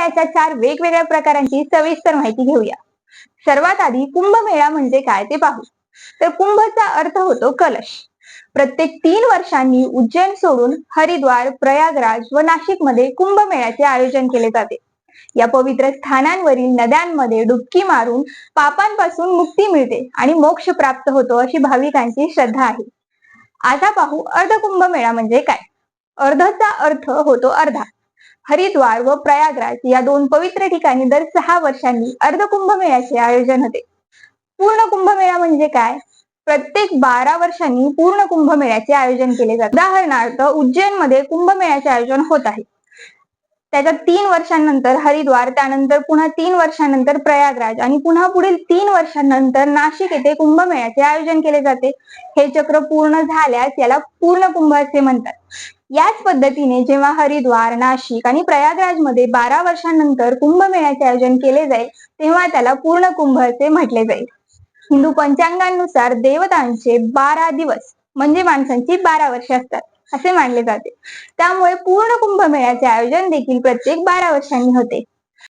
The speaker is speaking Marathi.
कुंभमेळ्याच्या 4 वेगवेगळ्या प्रकारांची सविस्तर माहिती घेऊया। सर्वात आधी कुंभमेळा म्हणजे काय ते पाहू। तर कुंभचा अर्थ होतो कलश। प्रत्येक 3 वर्षांनी उज्जैन सोडून हरिद्वार, प्रयागराज व नाशिक मध्ये कुंभमेळ्याचे आयोजन केले जाते। या पवित्र स्थानांवरील नद्यांमध्ये डुबकी मारून पापांपासून मुक्ती मिळते आणि मोक्ष प्राप्त होतो अशी भाविकांची श्रद्धा आहे। आता पाहू अर्ध कुंभमेळा म्हणजे काय। अर्धचा अर्थ होतो अर्धा। हरिद्वार व प्रयागराज या 2 पवित्र ठिकाणी दर 6 वर्षांनी अर्ध कुंभमेळ्याचे आयोजन होते। पूर्ण कुंभमेळा म्हणजे काय। प्रत्येक 12 वर्षांनी पूर्ण कुंभमेळ्याचे आयोजन केले जाते। उदाहरणार्थ उज्जैन मध्ये कुंभमेळ्याचे आयोजन होत आहे, त्याच्या 3 वर्षांनंतर हरिद्वार, त्यानंतर पुन्हा 3 वर्षांनंतर प्रयागराज आणि पुन्हा पुढील 3 वर्षांनंतर नाशिक येथे कुंभमेळ्याचे आयोजन केले जाते। हे चक्र पूर्ण झाल्यास याला पूर्ण कुंभ असे म्हणतात। याच पद्धतीने जेव्हा हरिद्वार, नाशिक आणि प्रयागराज मध्ये 12 वर्षांनंतर कुंभमेळ्याचे आयोजन केले जाईल तेव्हा त्याला पूर्ण कुंभ असे म्हटले जाईल। हिंदू पंचांगानुसार देवतांचे 12 दिवस म्हणजे माणसांची 12 वर्षे असतात असे मानले जाते। त्यामुळे पूर्ण कुंभमेळ्याचे आयोजन देखील प्रत्येक 12 वर्षांनी होते।